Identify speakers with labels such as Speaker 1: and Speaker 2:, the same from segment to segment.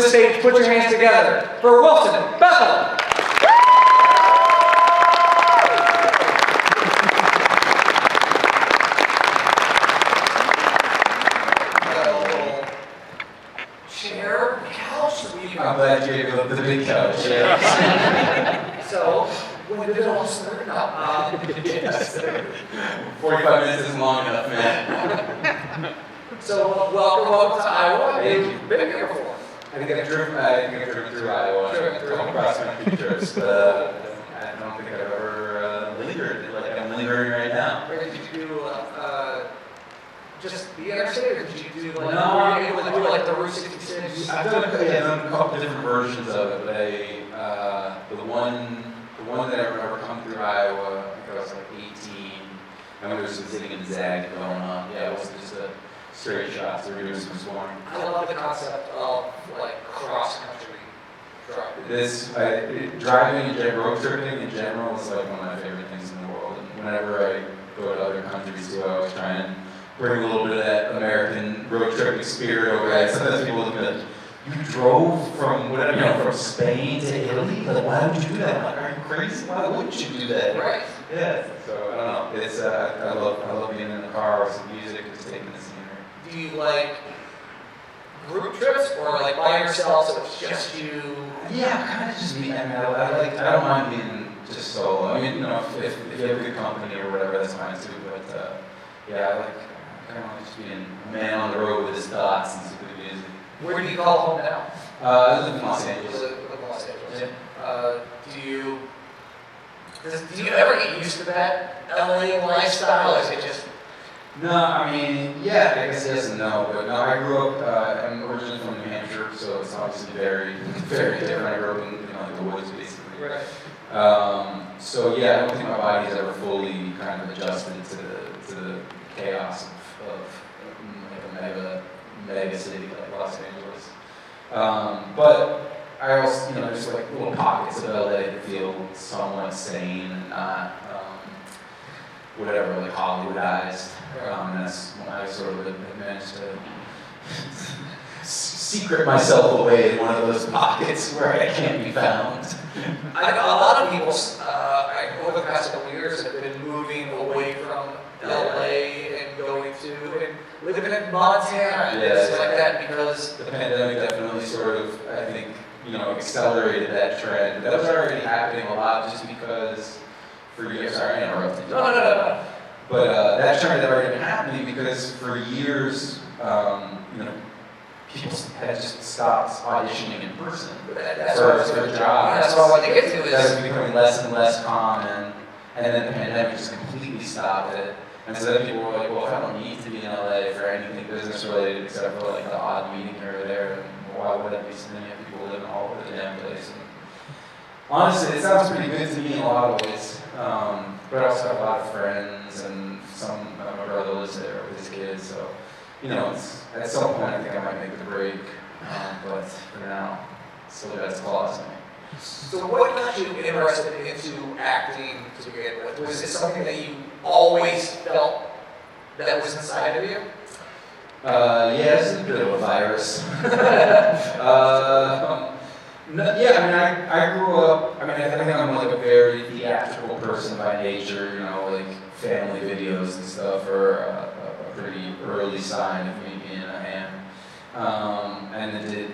Speaker 1: the stage, put your hands together for Wilson Bethel. Chair, couch.
Speaker 2: I'm glad you gave the big couch. Yeah.
Speaker 1: So, when did it all start? No.
Speaker 2: Yes. 45 minutes isn't long enough, man.
Speaker 1: So, welcome to Iowa. Have you been here before?
Speaker 2: I think I've driven through Iowa.
Speaker 1: Driven through.
Speaker 2: Cross country trips, but I don't think I've ever lingered like I'm lingering right now.
Speaker 1: Or did you do just the interstate, or did you do like,
Speaker 2: No,
Speaker 1: were you able to do like the Route 66?
Speaker 2: I've done a couple different versions of it, but the one that I remember come through Iowa, I think I was like 18, and there was some zigging and zag going on. Yeah, it wasn't just a straight shot, so we were doing some scoring.
Speaker 1: I love the concept of like cross-country driving.
Speaker 2: Driving and road tripping in general is like one of my favorite things in the world. And whenever I go to other countries too, I always try and bring a little bit of that American road tripping spirit over there. Sometimes people look at me like, you drove from from Spain to Italy? Like, why would you do that? I'm like, are you crazy? Why wouldn't you do that?
Speaker 1: Right.
Speaker 2: Yeah. So I don't know. It's I love being in the car with some music, just taking the scenery.
Speaker 1: Do you like group trips or like by yourself, so it's just you?
Speaker 2: Yeah, kind of just me. I mean, I don't mind being just solo. I mean, if you have good company or whatever, that's fine too. But yeah, I kind of like just being a man on the road with his thoughts and some good music.
Speaker 1: Where do you call home now?
Speaker 2: I live in Los Angeles.
Speaker 1: You live in Los Angeles.
Speaker 2: Yeah.
Speaker 1: Do you ever get used to that LA lifestyle, or is it just?
Speaker 2: No, I mean, yeah, I guess yes and no. But no, I grew up. I'm originally from New Hampshire, so it's obviously very, very different. I grew up in like the woods, basically.
Speaker 1: Right.
Speaker 2: So yeah, I don't think my body's ever fully kind of adjusted to the chaos of like a mega city like Los Angeles. But I also, just like little pockets of LA that feel somewhat sane and not whatever, like Hollywoodized. And that's when I sort of managed to secret myself away in one of those pockets where I can't be found.
Speaker 1: I know a lot of people over the past couple of years have been moving away from LA and going to and living in Montana and things like that because
Speaker 2: the pandemic definitely sort of, I think, accelerated that trend. That was already happening a lot just because for years, sorry, I interrupted you.
Speaker 1: No.
Speaker 2: But that trend had already been happening because for years, people had just stopped auditioning in person for jobs.
Speaker 1: That's what I wanted to get to is
Speaker 2: that was becoming less and less common, and then the pandemic just completely stopped it. And so then people were like, well, if I don't need to be in LA for anything business related except for like the odd meeting here or there, then why would I be sending people living all over the damn place? And honestly, it sounds pretty good to me in a lot of ways. But I also have a lot of friends and my brother lives there with his kids, so it's, at some point I think I might make the break. But for now, it still got its claws in me.
Speaker 1: So what got you interested into acting to begin with? Was it something that you always felt that was inside of you?
Speaker 2: Yeah, this is a bit of a virus. I grew up, I think I'm like a very theatrical person by nature, like family videos and stuff are a pretty early sign of me being a ham. And I did,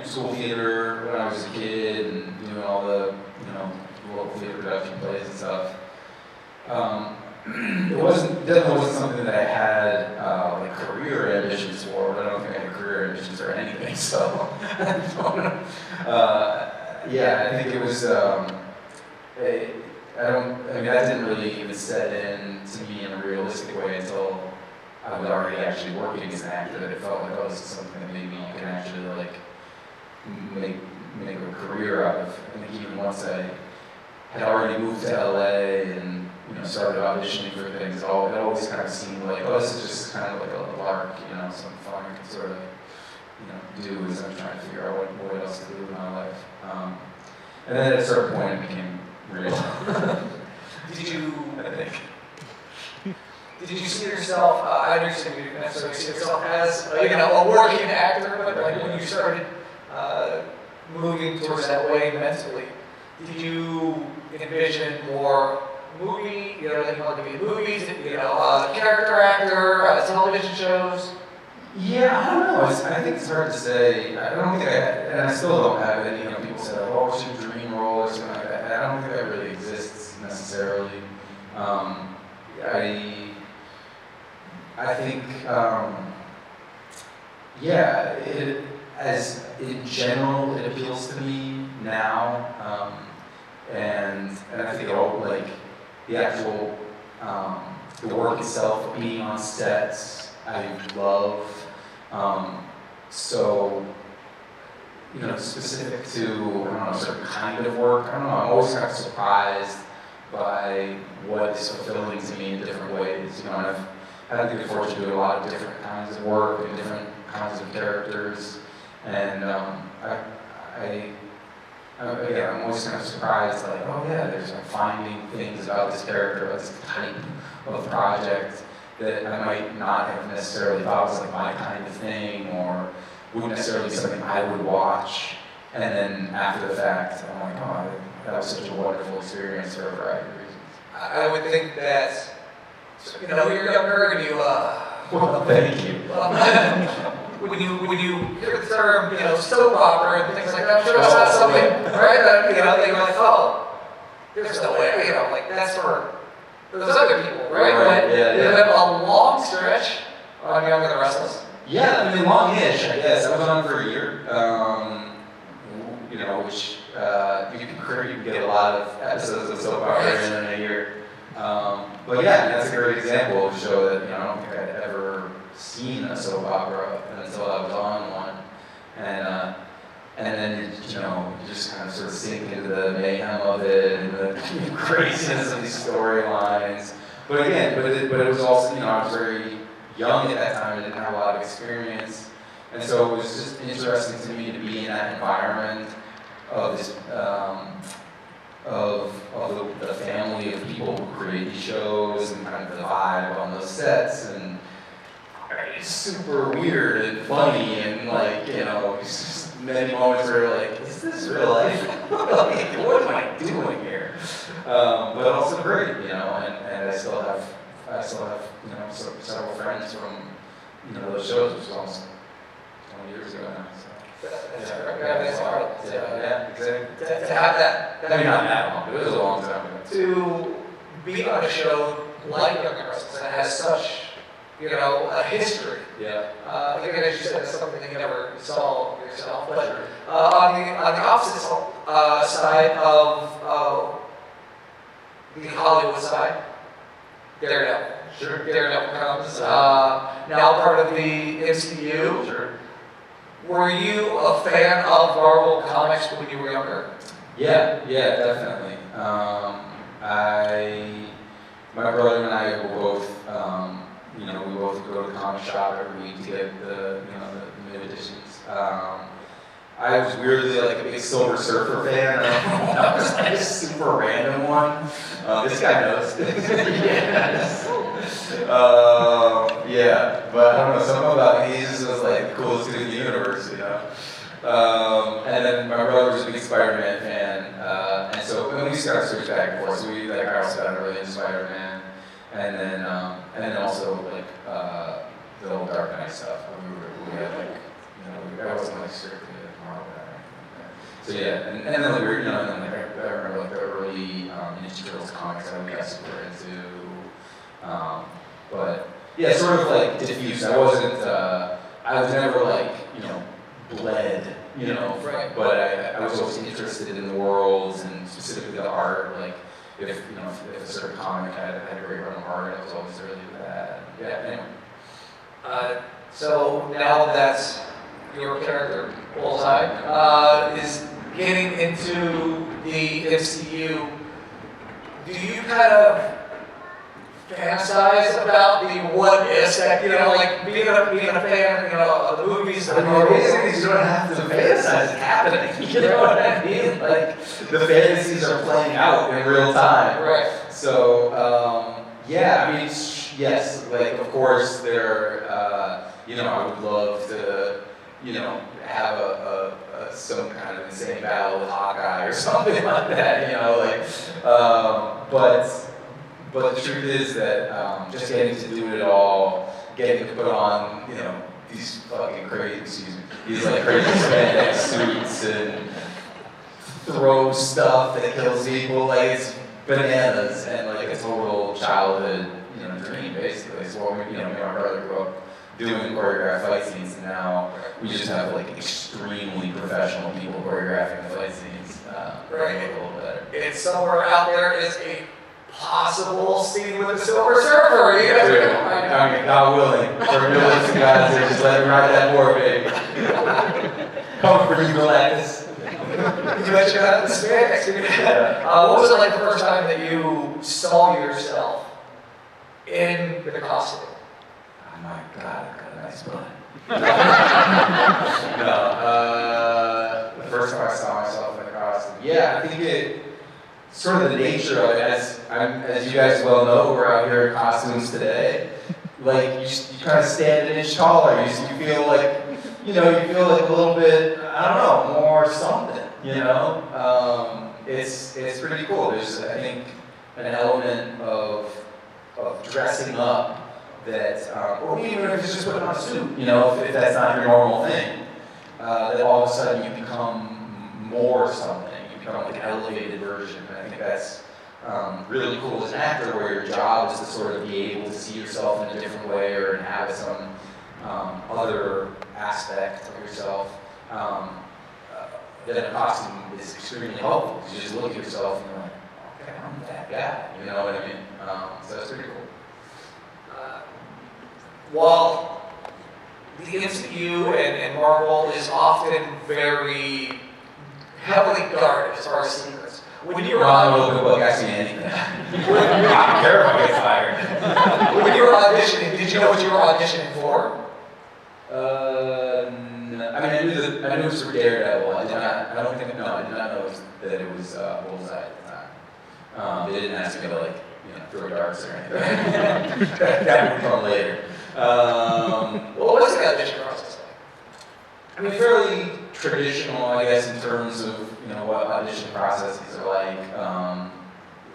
Speaker 2: school theater when I was a kid and doing all the, local theater production plays and stuff. It definitely wasn't something that I had like career ambitions for, but I don't think I had career ambitions or anything. So, I think it was. That didn't really even set in to me in a realistic way until I was already actually working as an actor. That it felt like, oh, this is something that maybe you can actually like make a career out of. I think even once I had already moved to LA and started auditioning for things, it always kind of seemed like, oh, this is just kind of like a lark, something fun I can sort of, do as I'm trying to figure out what else to do in my life. And then at a certain point, it became real.
Speaker 1: Did you?
Speaker 2: I think.
Speaker 1: did you see yourself, I understand you didn't necessarily see yourself as, a working actor, but like when you started moving towards that way mentally, did you envision more movie, that you wanted to be in movies, character actor, television shows?
Speaker 2: Yeah, I don't know. I think it's hard to say. I don't think and I still don't have any. People say, like, "Oh, what's your dream role?" or something like that. I don't think that really exists necessarily. I think, as in general, it appeals to me now, and I think the actual the work itself, being on sets, I love. So, specific to, a certain kind of work, I don't know, I'm always kind of surprised by what is fulfilling to me in different ways. And I've had the good fortune to do a lot of different kinds of work and different kinds of characters, and I'm always kind of surprised, like, oh yeah, there's finding things about this character, about this type of project that I might not have necessarily thought was like my kind of thing, or wouldn't necessarily be something I would watch. And then after the fact, I'm like, oh, that was such a wonderful experience for a variety of reasons.
Speaker 1: I would think that, you're younger and you,
Speaker 2: well, thank you.
Speaker 1: when you hear the term, soap opera and things like that, I'm sure it's not something, right? That, that you're like, oh, there's no way, that's for those other people, right? But you have a long stretch on Young and the Restless.
Speaker 2: Yeah, long-ish, I guess. I was on for a year, which you can get a lot of episodes of soap opera in a year. But yeah, that's a great example of a show that I don't think I'd ever seen a soap opera until I was on one, and then you just kind of sort of sink into the mayhem of it and the craziness of these storylines. But again, it was also I was very young at that time. I didn't have a lot of experience, and so it was just interesting to me to be in that environment of this of the family of people who create these shows and kind of the vibe on those sets, and it's super weird and funny and it's just many moments where you're like, is this real life? What am I doing here? But also great, and I still have several friends from those shows, which was almost 20 years ago now. So.
Speaker 1: That's hard.
Speaker 2: Yeah, exactly.
Speaker 1: To have that.
Speaker 2: Not that long, but it was a long time ago.
Speaker 1: To be on a show like Young and Restless that has such, a history.
Speaker 2: Yeah.
Speaker 1: Again, as you said, it's something that you never saw yourself. But on the opposite side of the Hollywood side, Daredevil.
Speaker 2: Sure.
Speaker 1: Daredevil comes. Now part of the MCU.
Speaker 2: Sure.
Speaker 1: Were you a fan of Marvel Comics when you were younger?
Speaker 2: Yeah, definitely. My brother and I were both, we both go to the comic shop every week to get the new editions. I was weirdly a big Silver Surfer fan. I was a super random one. This guy knows. Yes. But I don't know, something about him, he just was the coolest dude in the universe, And then my brother was a big Spider-Man fan, and so when we started to switch back and forth, so we I also got really into Spider-Man, and then also the old Dark Knight stuff. We had I wasn't strictly a Marvel guy. So yeah, and then we were I remember the early Ninja Turtles comics that we got super into, but yeah, sort of diffuse. I was never bled,
Speaker 1: Right.
Speaker 2: but I was always interested in the worlds and specifically the art. If a certain comic had a great run of art, I was always really into that. Yeah. Anyway.
Speaker 1: So now that your character Bullseye is getting into the MCU, do you kind of fantasize about the what ifs that being a fan, of the movies?
Speaker 2: The amazing is you don't have to fantasize it happening. You know what I mean? The fantasies are playing out in real time.
Speaker 1: Right.
Speaker 2: So yes, like of course there, I would love to, have some kind of insane battle with Hawkeye or something like that, but the truth is that just getting to do it all, getting to put on, these fucking crazy, these like crazy spandex suits and throw stuff that kills people, like it's bananas and like a total childhood, dream basically. So me and my brother grew up doing choreographed fight scenes, and now we just have like extremely professional people choreographing the fight scenes.
Speaker 1: Right.
Speaker 2: A little better.
Speaker 1: It's somewhere out there is a possible scene with the Silver Surfer. You know?
Speaker 2: I mean, God willing, for millions of guys, they just let me ride that board, baby. Come for you, Galactus.
Speaker 1: You mentioned that in the spandex. What was it like the first time that you saw yourself in the costume?
Speaker 2: Oh my God, I got a nice butt. The first time I saw myself in the costume, yeah, I think it sort of the nature of it, as you guys well know, we're out here in costumes today. Like you kind of stand an inch taller. You feel like, you feel like a little bit, I don't know, more something. It's pretty cool. There's, I think, an element of dressing up that, or even if it's just putting on a suit, if that's not your normal thing, that all of a sudden you become more something. You become like an elevated version. And I think that's really cool as an actor, where your job is to sort of be able to see yourself in a different way or inhabit some other aspect of yourself. Then a costume is extremely helpful, because you just look at yourself and you're like, okay, I'm that guy, you know what I mean? So it's pretty cool.
Speaker 1: While the MCU and Marvel is often very heavily guarded as far as secrets, when you were
Speaker 2: I'm a little bit about asking anything. I don't care if I get fired.
Speaker 1: when you were auditioning, did you know what you were auditioning for?
Speaker 2: I mean, I knew it was for Daredevil. I did not know that it was Bullseye at the time. They didn't ask me to throw darts or anything. That would come later.
Speaker 1: What was the audition process like?
Speaker 2: I mean, fairly traditional, I guess, in terms of what audition processes are like.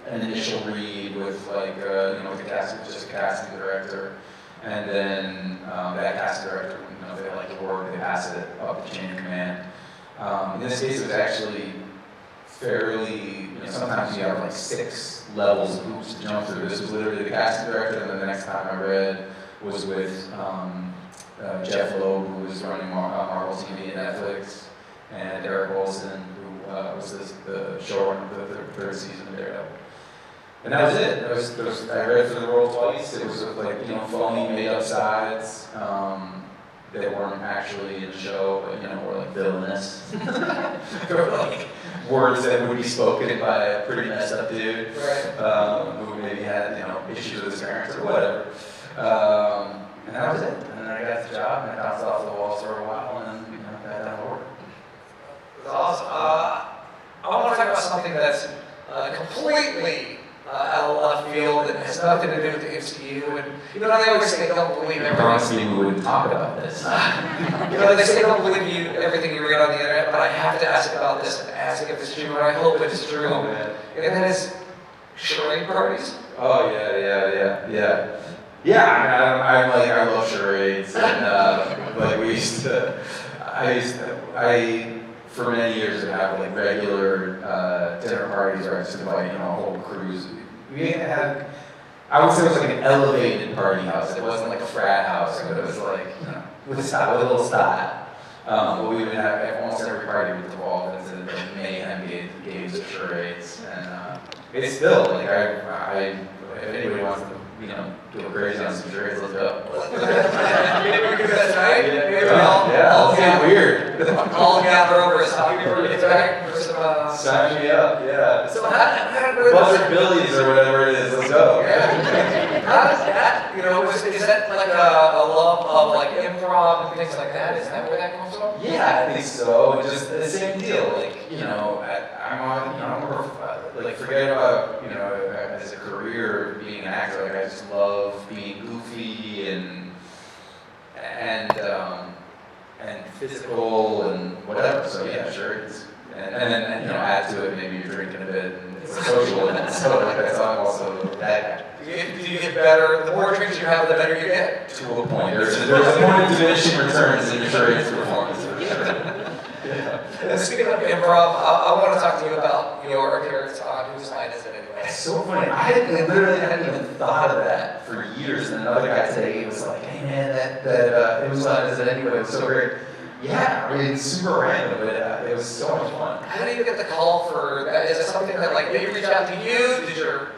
Speaker 2: An initial read with with just a casting director, and then that casting director, if they like the work, they pass it up the chain of command. In this case, it was actually fairly. Sometimes you have like 6 levels of hoops to jump through. This was literally the casting director, and then the next time I read was with Jeff Loeb, who was running Marvel TV and Netflix, and Eric Olson, who was the showrunner of the third season of Daredevil. And that was it. I read for the role twice. It was phony, made-up sides that weren't actually in the show, but were like villainous. They were like words that would be spoken by a pretty messed up dude, who maybe had issues with his parents or whatever. And that was it. And then I got the job, and I bounced off the walls for a while, and then got down to work.
Speaker 1: That's awesome. I want to talk about something that's completely out of left field and has nothing to do with the MCU. And they always say don't believe everything.
Speaker 2: Honestly, we wouldn't talk about this.
Speaker 1: They say don't believe everything you read on the internet, but I have to ask about this and ask if it's true, and I hope it's true.
Speaker 2: Oh, man.
Speaker 1: And that is charade parties.
Speaker 2: Oh yeah. Yeah, I love charades, and I for many years would have regular dinner parties where I just invite a whole cruise. We had, I would say it was like an elevated party house. It wasn't like a frat house, but it was with a little style. But we would have almost every party would devolve into mayhem games of charades, and it's still if anybody wants to go crazy on some charades, let's go.
Speaker 1: Maybe we could do that tonight. Maybe
Speaker 2: Let's get weird.
Speaker 1: All gather over as hockey tonight for some.
Speaker 2: Sign me up, yeah.
Speaker 1: So how
Speaker 2: Buzzard Billies or whatever it is, let's go.
Speaker 1: Yeah. How does that, is that like a love of improv and things like that? Is that where that comes from?
Speaker 2: Yeah, I think so. Just the same deal. I'm on, forget about, as a career being an actor. Like I just love being goofy and physical and whatever. So yeah, sure. And then add to it, maybe you're drinking a bit and it's social, and so like that's also that.
Speaker 1: Do you get better? The more drinks you have, the better you get.
Speaker 2: To a point. There's a point of diminishing returns in your charades performance for sure. Yeah.
Speaker 1: And speaking of improv, I want to talk to you about your appearance on Whose Line Is It Anyway?
Speaker 2: It's so funny. I literally hadn't even thought of that for years. And another guy today was like, "Hey man, that Whose Line Is It Anyway?" It was so great. Yeah, I mean, it's super random, but it was so much fun.
Speaker 1: How do you get the call for that? Is it something that like they reach out to you? Did your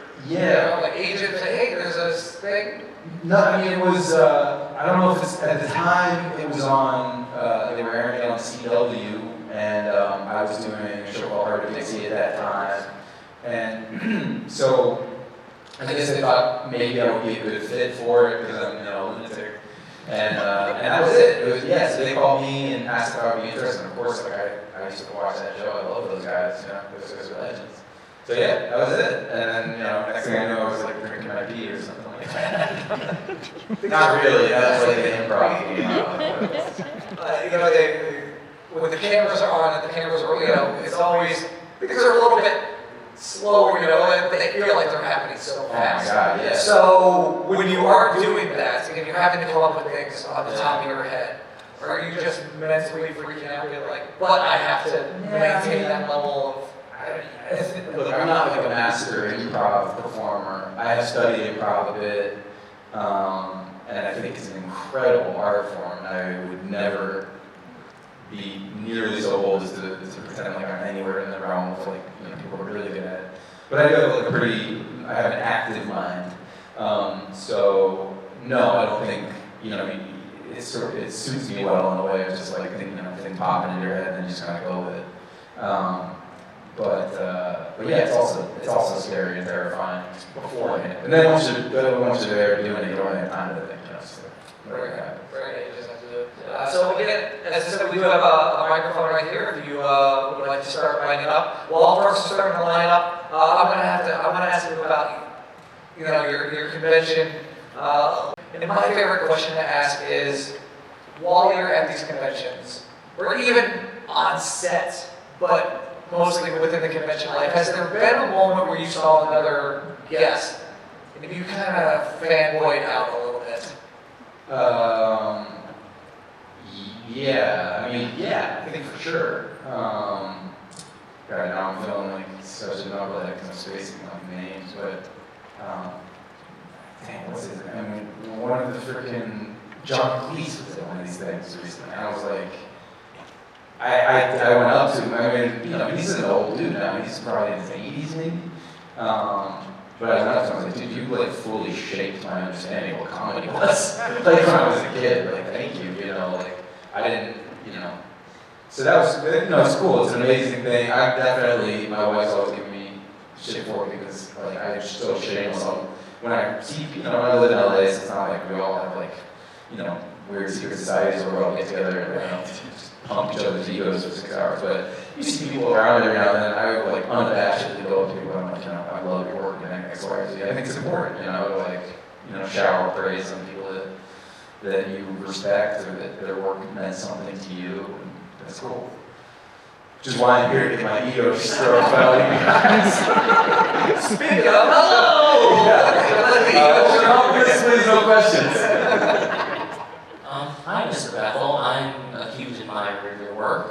Speaker 1: like agent say, "Hey, there's this thing"?
Speaker 2: No, I mean it was. I don't know if it's at the time. It was on. They were airing it on CW, and I was doing a show called Hard to Dixie at that time, and so I guess they thought maybe I would be a good fit for it because I'm a lunatic. And that was it. It was so they called me and asked if I would be interested. And of course, like I used to watch that show. I love those guys. Those guys are legends. So yeah, that was it. And then next thing I knew, I was like drinking my pee or something like that. Not really. That was like an improv game.
Speaker 1: They when the cameras are on and the cameras are it's always because they're a little bit slower, but they feel like they're happening so fast.
Speaker 2: Oh my God, yeah.
Speaker 1: So when you are doing that and you're having to come up with things on the top of your head, or are you just mentally freaking out? You're like, but I have to maintain that level of.
Speaker 2: Look, I'm not like a master improv performer. I have studied improv a bit, and I think it's an incredible art form. And I would never be nearly so bold as to pretend like I'm anywhere in the realm of people are really good at it. But I do have I have an active mind. So no, I don't think it suits me well in a way of just like thinking thing popping into your head and then you just kind of go with it. But yeah, it's also scary and terrifying beforehand. And then once you're there doing it, you don't really have time to think.
Speaker 1: Right, you just have to do it. So again, as I said, we do have a microphone right here. If you would like to start lining up, while all folks are starting to line up, I'm gonna ask you about your convention. And my favorite question to ask is, while you're at these conventions, or even on set, but mostly within the convention life, has there been a moment where you saw another guest and you kind of fanboyed out a little bit?
Speaker 2: I think for sure. God, now I'm feeling like such a knucklehead because I'm spacing like names, but what's his name? I mean, one of the freaking John Cleese was at one of these things recently, and I was like, I went up to him. I mean, he's an old dude now. He's probably in his 80s maybe. But I went up to him and was like, dude, you fully shaped my understanding of what comedy was. When I was a kid, thank you, I didn't, So that was, it's cool. It's an amazing thing. My wife's always giving me shit for it because, I'm so shameless. When I see, when I live in LA, so it's not like we all have, weird secret societies where we all get together and, just pump each other's egos for 6 hours. But you see people around every now and then, I would, unabashedly go up to people and I'm like, I love your work and X, Y, or Z. I think it's important, to shower praise on people that you respect or that their work meant something to you. And that's cool. Which is why I'm here to get my ego stroked by all you guys.
Speaker 1: Speak up. Hello!
Speaker 2: Please, no questions.
Speaker 3: Hi, Mr. Bethel. I'm a huge admirer of your work.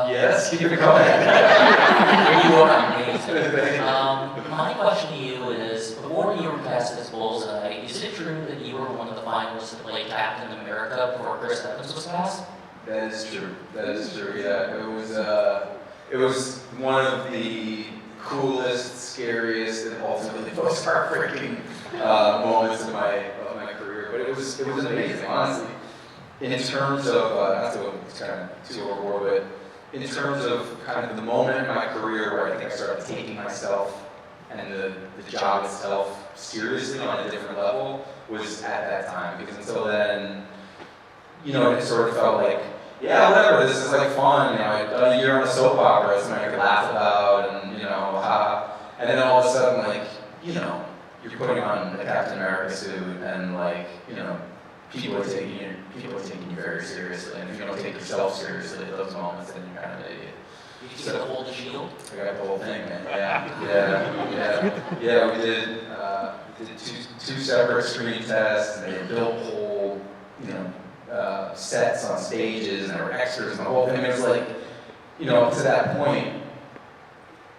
Speaker 2: Yes, keep it going.
Speaker 3: You are amazing. My question to you is, before you were cast as Bullseye, is it true that you were one of the finalists to play Captain America before Chris Evans was cast?
Speaker 2: That is true. Yeah, it was one of the coolest, scariest, and ultimately most heartbreaking moments of my career. But it was amazing, honestly. In terms of not to go kind of too overboard, but in terms of kind of the moment in my career where I think I started taking myself and the job itself seriously on a different level was at that time. Because until then, it sort of felt like, yeah, whatever, this is fun. I'd done a year on a soap opera, it's something I could laugh about, and and then all of a sudden, you're you're putting on a Captain America suit, and like, you know, people are taking you very seriously, and if you don't take yourself seriously at those moments, then you're kind of an idiot.
Speaker 3: Did you get to hold the shield?
Speaker 2: I got the whole thing, man. Yeah. We did two separate screen tests, and they built whole, you know, sets on stages, and there were extras, and the whole thing. It was like, you know, up to that point,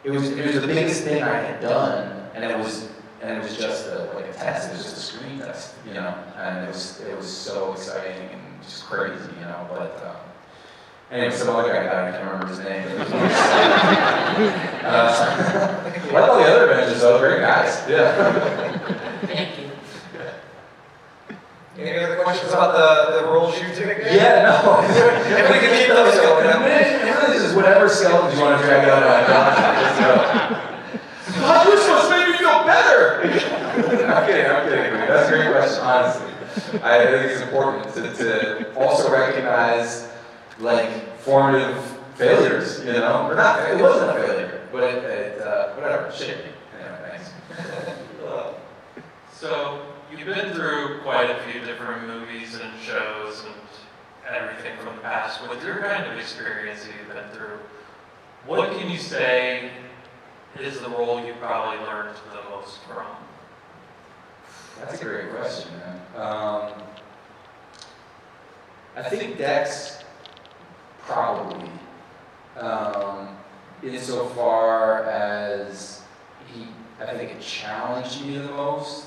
Speaker 2: it was the biggest thing I had done, and it was just like a test. It was just a screen test, you know, and it was so exciting and just crazy, you know. But anyway, some other guy died. I can't remember his name. Like all the other Avengers, though, great guys. Yeah.
Speaker 3: Thank you.
Speaker 1: Any other questions about the roll shooting again?
Speaker 2: Yeah, no.
Speaker 1: If we can keep those going.
Speaker 2: This is whatever skeletons you want to drag out of my God. Oh, you're supposed to make me feel better. I'm kidding. That's a great question, honestly. I think it's important to also recognize, like, formative failures, you know? Or not, it wasn't a failure, but it whatever, shit. Anyway, thanks.
Speaker 4: So, you've been through quite a few different movies and shows and everything from the past. With your kind of experience that you've been through, what can you say is the role you probably learned the most from?
Speaker 2: That's a great question, man. I think Dex probably, insofar as I think it challenged me the most,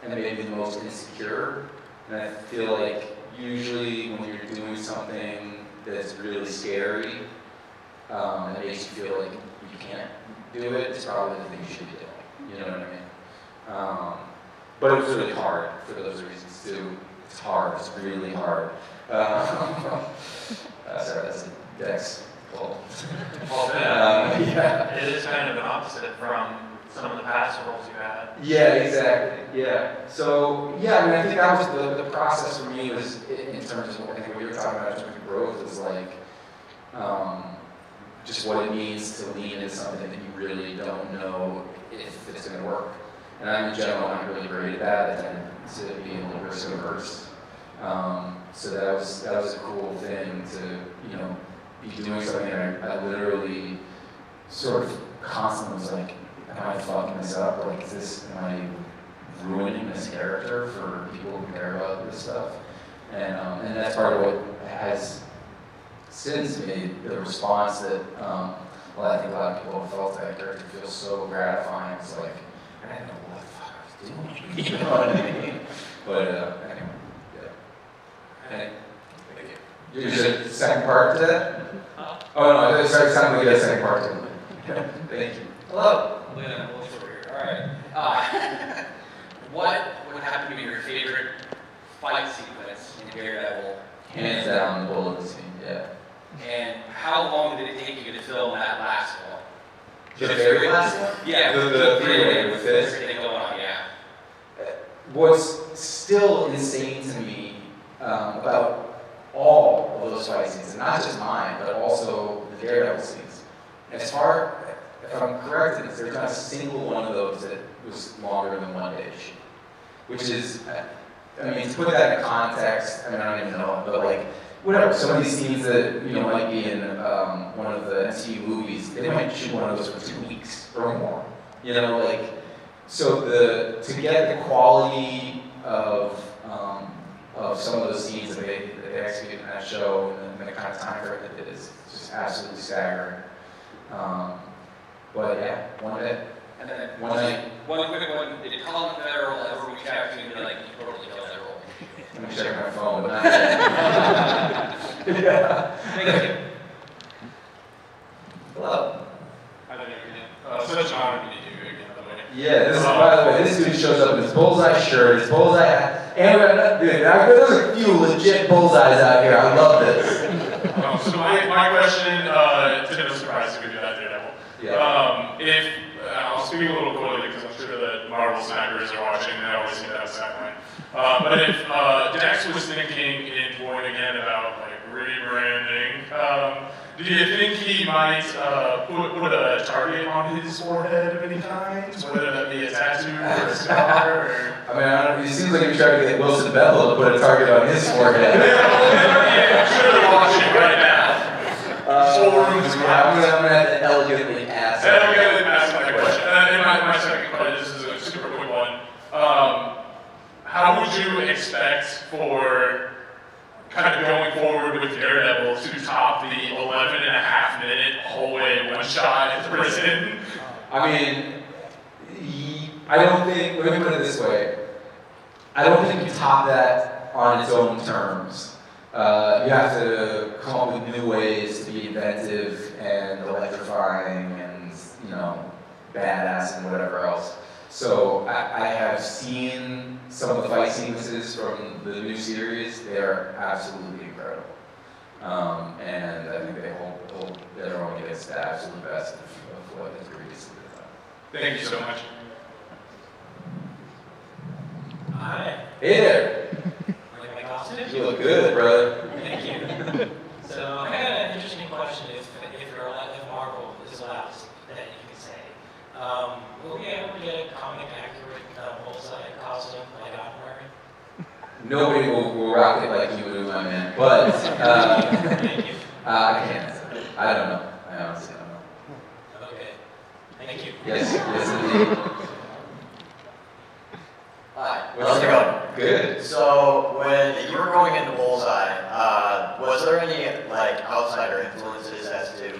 Speaker 2: and maybe the most insecure. And I feel like usually when you're doing something that's really scary, that makes you feel like you can't do it, it's probably the thing you should be doing. You know what I mean? But it was really hard for those reasons too. It's hard. It's really hard. Sorry, that's a Dex pull.
Speaker 4: Well,
Speaker 2: Yeah.
Speaker 4: it is kind of an opposite from some of the past roles you had.
Speaker 2: Yeah, exactly. Yeah. So yeah, I mean, I think that was the process for me was in terms of I think what you were talking about in terms of growth is like just what it means to lean into something that you really don't know if it's going to work. And I'm in general not really great at that. I tend to be a little risk averse. So that was a cool thing to, you know, be doing something that I literally sort of constantly was like, am I fucking this up? Like, am I ruining this character for people who care about this stuff? And that's part of what has since made the response that, well, I think a lot of people have felt that character feels so gratifying. It's like, I didn't know what the fuck I was doing. You know what I mean? But anyway, yeah. Thank you. Is there a second part to that? Oh no, it sounded like you had a second part to it. Thank you.
Speaker 1: Hello.
Speaker 5: Lynn, we'll over here. All right. What would happen to be your favorite fight sequence in Daredevil?
Speaker 2: Hands down, the bullet scene, yeah.
Speaker 5: And how long did it take you to film that last one?
Speaker 2: The very last one?
Speaker 5: Yeah,
Speaker 2: The three-way with this?
Speaker 5: everything going on, yeah.
Speaker 2: What's still insane to me about all of those fight scenes, and not just mine, but also the Daredevil scenes. As far, if I'm correct, there's not a single one of those that was longer than 1 day to shoot. Which is, I mean, to put that in context, I mean, I don't even know, but like, whatever, some of these scenes that, you know, might be in one of the MCU movies, they might shoot one of those for 2 weeks or more. You know, like, so to get the quality of some of those scenes that they execute in that show and the kind of time frame that it is just absolutely staggering. But yeah, 1 day.
Speaker 5: And then
Speaker 2: One night.
Speaker 5: one quick one, did Colin Farrell ever reach out to you and be like, you totally killed that role?
Speaker 2: I'm gonna check my phone, but not yet. Yeah.
Speaker 5: Thank you.
Speaker 1: Hello.
Speaker 4: I don't know. Such an honor to meet you again, by the way.
Speaker 2: Yeah, this is, by the way, this dude shows up in his bullseye shirt, his bullseye hat, and dude, there's a few legit bullseyes out here. I love this.
Speaker 4: So my question, to no surprise if we do that Daredevil.
Speaker 2: Yeah.
Speaker 4: I'll speak a little coyly because I'm sure that Marvel snappers are watching and I always see that sideline. But if Dex was thinking in Void again about like rebranding, do you think he
Speaker 6: might put a target on his forehead of any kind, whether that be a tattoo or a scar or...
Speaker 2: I mean, I don't know, it seems like you're trying to get Wilson Bethel to put a target on his forehead.
Speaker 6: Yeah, I'm sure they're watching it right now.
Speaker 2: I'm gonna have to elegantly ask.
Speaker 6: Elegantly ask my question. And my second question, this is a super quick one. How would you expect for kind of going forward with Daredevil to top the 11.5-minute hallway one-shot at the prison?
Speaker 2: I mean, I don't think, let me put it this way. I don't think you top that on its own terms. You have to come up with new ways to be inventive and electrifying and, you know, badass and whatever else. So I have seen some of the fight sequences from the new series. They are absolutely incredible. And I think they hold their own against the absolute best of what has previously been done.
Speaker 6: Thank you so much.
Speaker 7: Hi.
Speaker 2: Hey there!
Speaker 7: Like my costume?
Speaker 2: You look good, brother.
Speaker 7: Thank you. So I got an interesting question if Marvel is allowed that you can say. Will we ever get a comic accurate bullseye costume like I'm wearing?
Speaker 2: Nobody will rock it like you would, my man. But
Speaker 7: Thank you.
Speaker 2: I can't. I don't know. I honestly don't know.
Speaker 7: Okay. Thank you.
Speaker 2: Yes, indeed.
Speaker 8: Hi,
Speaker 2: What's
Speaker 8: how's it going?
Speaker 2: Good.
Speaker 8: So, when you were going into Bullseye, was there any like outsider influences as to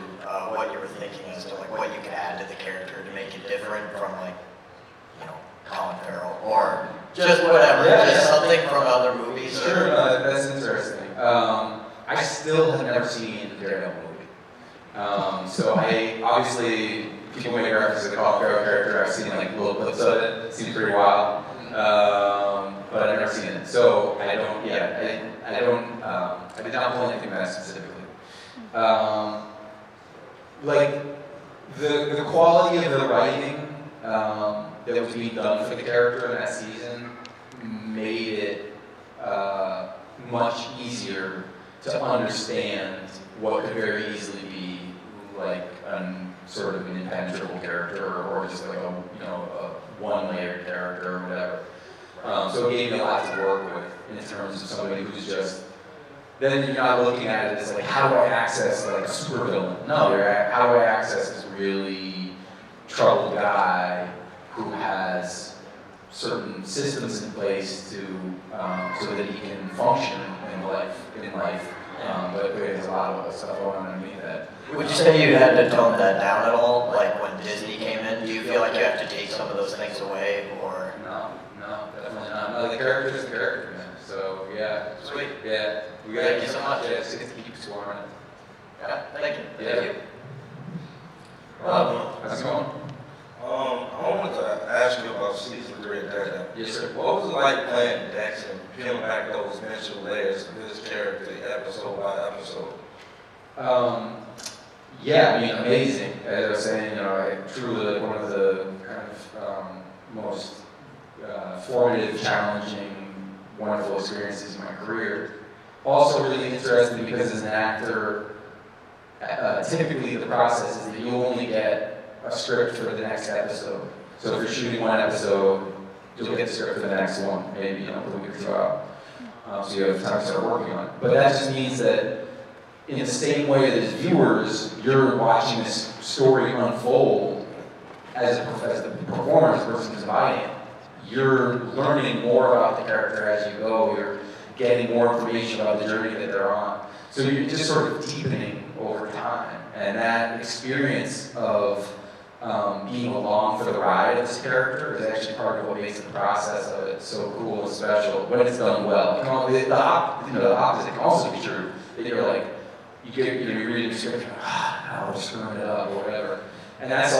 Speaker 8: what you were thinking as to like what you could add to the character to make it different from like, you know, Colin Farrell or just whatever, just something from other movies?
Speaker 2: Sure, that's interesting. I still have never seen the Daredevil movie. So I obviously people make reference to the Colin Farrell character. I've seen like little clips of it. It seems pretty wild. But I've never seen it. So I don't. Yeah, I don't. I did not pull anything that specifically. Like the quality of the writing that was being done for the character in that season made it much easier to understand what could very easily be like sort of an impenetrable character or just like a one-layered character or whatever. So it gave me a lot to work with in terms of somebody who's just, then you're not looking at it as like, how do I access like a supervillain? No, how do I access this really troubled guy who has certain systems in place to, so that he can function in life. But there's a lot of stuff going on underneath that.
Speaker 8: Would you say you had to tone that down at all? Like when Disney came in, do you feel like you have to take some of those things away, or?
Speaker 2: No, definitely not. No, the character is the character, man. So yeah.
Speaker 8: Sweet.
Speaker 2: Yeah.
Speaker 8: Thank you so much.
Speaker 2: Yeah, just keep scoring it.
Speaker 8: Yeah, thank you.
Speaker 2: Yeah.
Speaker 8: Thank you.
Speaker 2: How's it going?
Speaker 9: I wanted to ask you about season 3 of Daredevil.
Speaker 2: Yes, sir.
Speaker 9: What was it like playing Dex and peeling back those mental layers of his character episode by episode?
Speaker 2: Yeah, I mean, amazing. As I was saying, truly one of the kind of most formative, challenging, wonderful experiences in my career. Also really interesting because as an actor, typically the process is that you only get a script for the next episode. So if you're shooting one episode, you'll get the script for the next one, maybe put a week or two out. So you have time to start working on it. But that just means that in the same way that as viewers, you're watching this story unfold as the performer, as the person who's buying it. You're learning more about the character as you go. You're getting more information about the journey that they're on. So you're just sort of deepening over time. And that experience of being along for the ride of this character is actually part of what makes the process of it so cool and special when it's done well. The opposite can also be true. That you're like, you read the script, you're like, we're screwing it up or whatever. And that's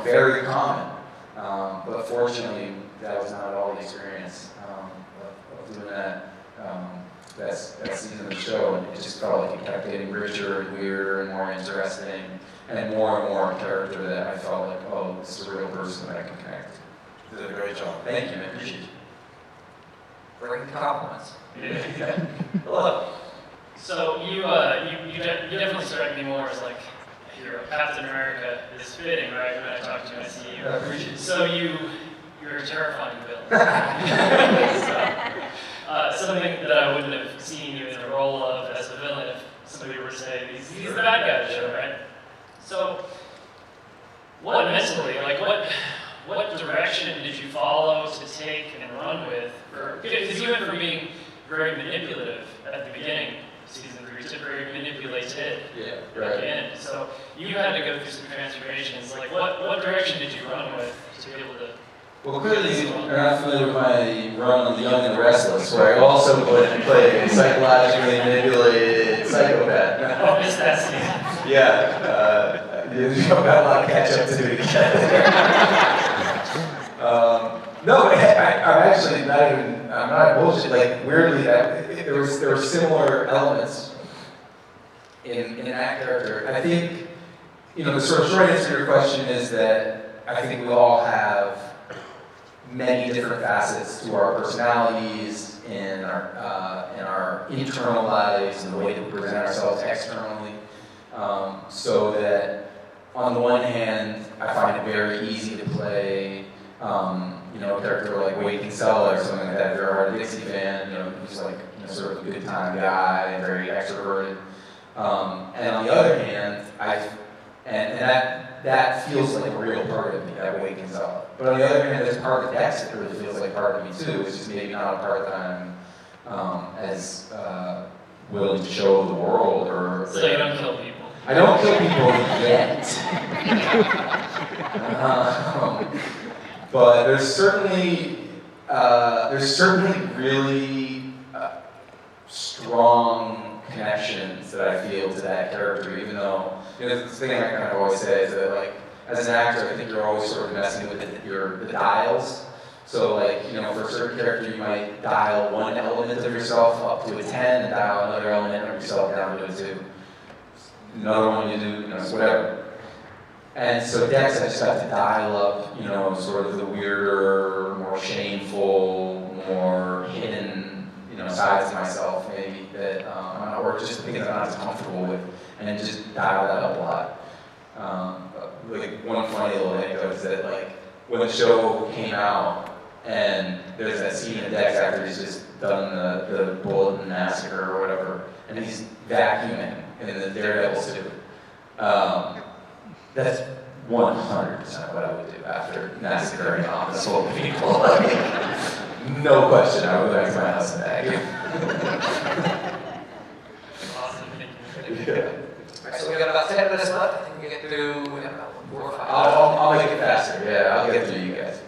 Speaker 2: very common. But fortunately, that was not all the experience of doing that season of the show. And it just felt like it kept getting richer and weirder and more interesting and more a character that I felt like, oh, this is a real person that I can connect to.
Speaker 9: You did a great job.
Speaker 2: Thank you, man. Appreciate you.
Speaker 1: Bring compliments.
Speaker 7: Hello. So you definitely struck me more as like
Speaker 10: hero, Captain America, is fitting, right? When I talk to you, I see you.
Speaker 1: I appreciate it.
Speaker 10: So you're a terrifying villain. So, something that I wouldn't have seen you in the role of as a villain if somebody were to say, he's the bad guy of the show, right? So, what mentally, like what direction did you follow to take and run with? Because you went from being very manipulative at the beginning of season 3 to very manipulated
Speaker 2: Yeah,
Speaker 10: at the end. So you had to go through some transformations. Like what direction did you run with to be able to?
Speaker 2: Well, clearly you're not familiar with my run on The Young and the Restless, where I also played a psychologically manipulated psychopath.
Speaker 10: Oh, missed that scene.
Speaker 2: Yeah, you've got a lot of catch up to do no, I'm actually not even, I'm not bullshit, like weirdly, there were similar elements in that character. I think, the sort of short answer to your question is that I think we all have many different facets to our personalities and our internal lives and the way that we present ourselves externally. So that on the one hand, I find it very easy to play, a character like Wade Kinsella or something like that, if you're a Hard Dixie fan, who's like, sort of a good time guy, very extroverted. And on the other hand, that feels like a real part of me, that Wade Kinsella. But on the other hand, there's part of Dex that really feels like part of me too. It's just maybe not a part that I'm as willing to show the world or.
Speaker 10: So you don't kill people.
Speaker 2: I don't kill people yet. But there's certainly really strong connections that I feel to that character, even though, the thing I kind of always say is that, like, as an actor, I think you're always sort of messing with the dials. So, like, for a certain character, you might dial one element of yourself up to a 10 and dial another element of yourself down to a 2. Another one you do, whatever. And so Dex, I just got to dial up, sort of the weirder, more shameful, more hidden, sides of myself, maybe, that I'm not, or just things I'm not as comfortable with, and just dial that up a lot. Like, one funny little anecdote is that, like, when the show came out, and there's that scene in Dex after he's just done the Bulletin Massacre or whatever, and he's vacuuming in the Daredevil suit. That's 100% what I would do after massacring office full of people. No question, I would go back to my house and vacuum.
Speaker 10: Awesome, thank you.
Speaker 2: Yeah.
Speaker 1: Alright, so we got about 10 minutes left. I think we get through, we have about 4 or 5.
Speaker 2: I'll make it faster, yeah, I'll get through you guys.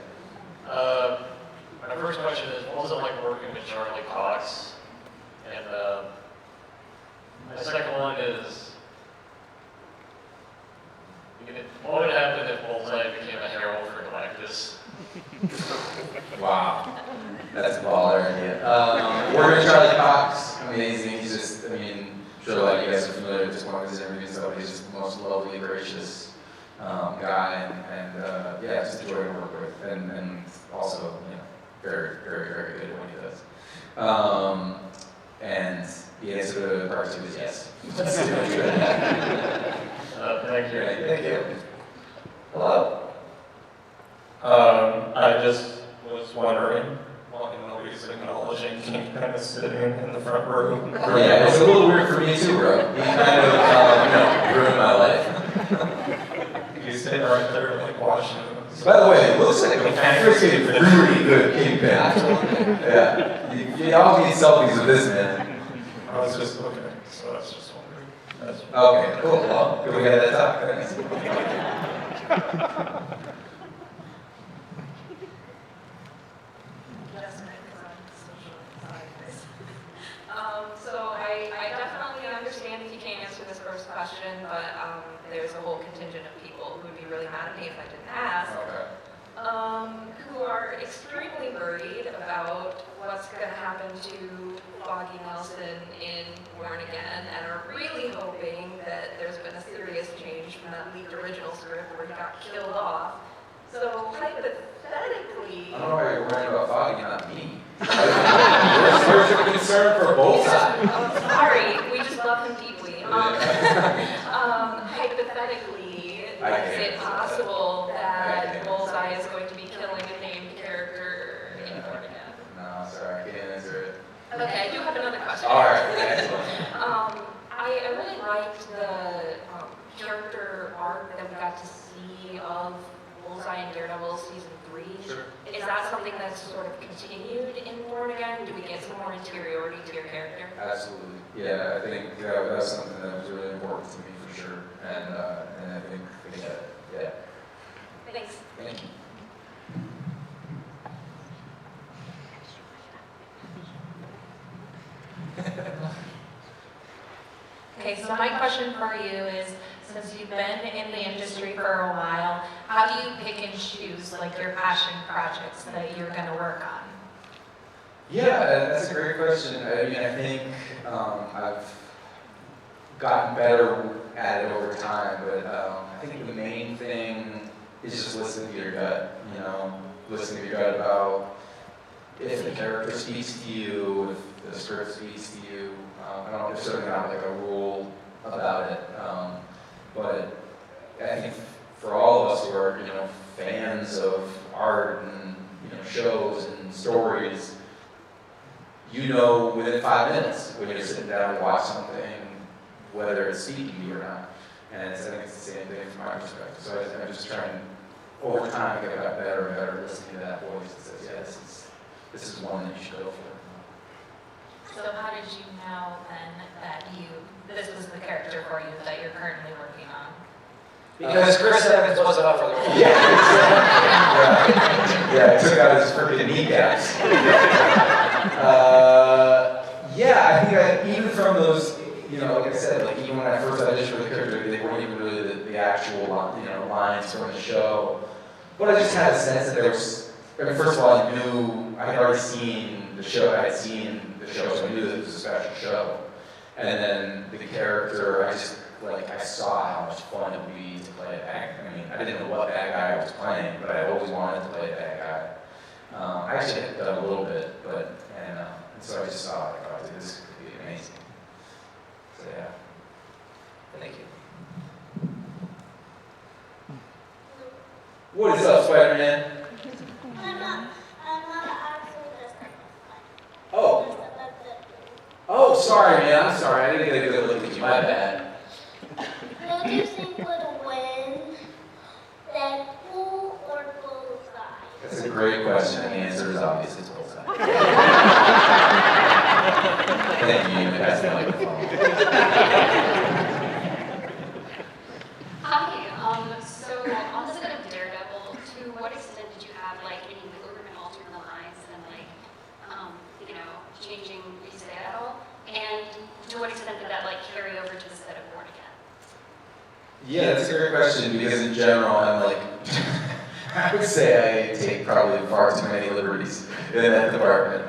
Speaker 11: My first question is, what was it like working with Charlie Cox? And my second one is, what would happen if Bullseye became a herald for Galactus?
Speaker 2: Wow, that's a baller idea. Working with Charlie Cox, amazing. He's just, sure, like you guys are familiar with just one of his interviews, so he's just the most lovely, gracious guy, and yeah, just a joy to work with, and also, very, very, very good at what he does. And the answer to part 2 is yes.
Speaker 11: Thank you.
Speaker 2: Thank you.
Speaker 1: Hello.
Speaker 11: I just was wondering why nobody's acknowledging Kingpin is sitting in the front room.
Speaker 2: Yeah, it's a little weird for me too, bro. He kind of, ruined my life.
Speaker 11: He's sitting right there, like, watching.
Speaker 2: By the way, it looks like a freaking really good Kingpin. Yeah. Y'all need selfies with this, man.
Speaker 11: I was just looking, so that's just wondering.
Speaker 2: Okay, cool. Well, good we had that talk. Thanks.
Speaker 12: So I definitely understand if you can't answer this first question, but there's a whole contingent of people who would be really mad at me if I didn't ask.
Speaker 2: Okay.
Speaker 12: Who are extremely worried about what's going to happen to Foggy Nelson in Born Again, and are really hoping that there's been a serious change from that leaked original script where he got killed off. So hypothetically,
Speaker 2: I don't know why you're worrying about Foggy, not me. Where's your concern for both sides?
Speaker 12: sorry, we just love him deeply. Hypothetically, it possible that Bullseye is going to be killing a named character in Born Again?
Speaker 2: No, sorry, I can't answer it.
Speaker 12: Okay, I do have another question.
Speaker 2: All right, excellent.
Speaker 12: I really liked the character arc that we got to see of Bullseye and Daredevil season 3.
Speaker 2: Sure.
Speaker 12: Is that something that's sort of continued in Born Again? Do we get some more interiority to your character?
Speaker 2: Absolutely. Yeah, I think that was something that was really important to me for sure. And I think yeah.
Speaker 12: Thanks.
Speaker 2: Thank you.
Speaker 13: Okay, so my question for you is, since you've been in the industry for a while, how do you pick and choose like your passion projects that you're going to work on?
Speaker 2: Yeah, that's a great question. I mean, I think I've gotten better at it over time, but I think the main thing is just listening to your gut, you know, listening to your gut about if the character speaks to you, if the script speaks to you. I don't know, there's certainly not like a rule about it, but I think for all of us who are, you know, fans of art and, you know, shows and stories, you know within 5 minutes when you're sitting down to watch something, whether it's speaking to you or not. And I think it's the same thing from my perspective. So I'm just trying, over time, to get better and better listening to that voice that says, yeah, this is one that you should go for.
Speaker 13: So how did you know then that this was the character for you that you're currently working on?
Speaker 1: Because Chris Evans wasn't up for the role.
Speaker 2: Yeah, I took out his freaking kneecaps. Yeah, I think even from those, you know, like I said, like even when I first auditioned for the character, they weren't even really the actual, you know, lines from the show. But I just had a sense that there was, I mean, first of all, I had already seen the show, so I knew that it was a special show. And then the character, I saw how much fun it would be to play a bad guy. I mean, I didn't know what bad guy I was playing, but I always wanted to play a bad guy. I actually had done a little bit, and so I just saw it, like, oh, dude, this could be amazing. So yeah.
Speaker 1: Thank you.
Speaker 2: What is up, Spider-Man?
Speaker 14: I'm not actually
Speaker 2: Oh. Oh, sorry, man. I'm sorry. I didn't get a good look at you. My bad.
Speaker 14: Who do you think would win, Deadpool or Bullseye?
Speaker 2: That's a great question, and the answer is obviously Bullseye. Thank you. That's the microphone.
Speaker 15: Hi. So on the set of Daredevil, to what extent did you have like any wiggle room and altering the lines and like, you know, changing what you say at all? And to what extent did that like carry over to the set of Born Again?
Speaker 2: Yeah, that's a great question because in general, I'm like, I would say I take probably far too many liberties in that department.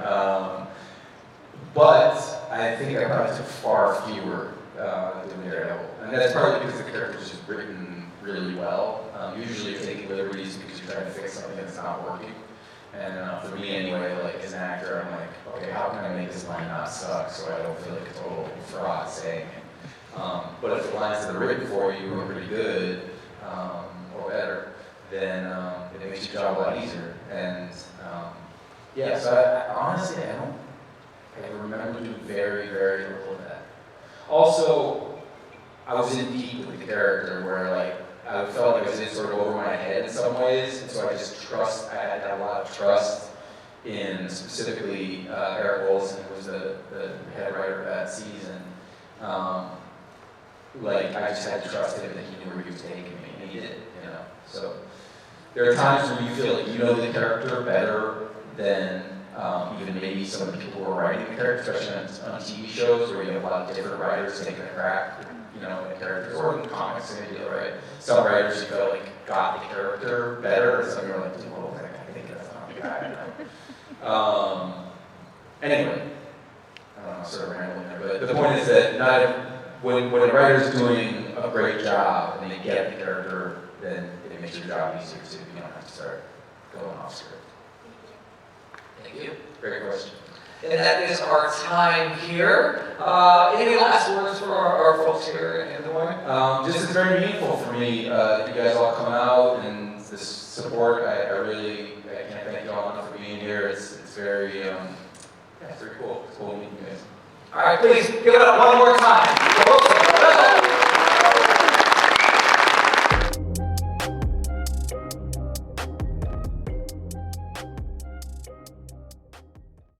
Speaker 2: But I think I probably took far fewer doing Daredevil. And that's partly because the character is just written really well. Usually you're taking liberties because you're trying to fix something that's not working. And for me anyway, like as an actor, I'm like, okay, how can I make this line not suck so I don't feel like a total fraud saying it? But if the lines that are written for you are pretty good, or better, then it makes your job a lot easier. And yeah, so I honestly, I remember doing very, very little of that. Also, I was in deep with the character where like, I felt like I was in sort of over my head in some ways, and so I had a lot of trust in specifically Eric Olson, who was the head writer of that season. Like, I just had to trust him that he knew where he was taking me, and he did, you know. So there are times when you feel like you know the character better than even maybe some of the people who are writing the character, especially on TV shows where you have a lot of different writers taking a crack, you know, at characters, or in comics, same deal, right? Some writers you feel like got the character better, and some you're like, well, I think that's not the guy, you know? Anyway, I don't know, I'm sort of rambling there, but the point is that when a writer's doing a great job and they get the character, then it makes your job easier too. You don't have to start going off script.
Speaker 3: Thank you.
Speaker 2: Great question.
Speaker 1: and that is our time here. Any last words for our folks here in Des Moines?
Speaker 2: Just it's very meaningful for me. You guys all come out and this support. I can't thank you all enough for being here. It's very, it's very cool. It's cool meeting you guys.
Speaker 1: All right, please give it up one more time.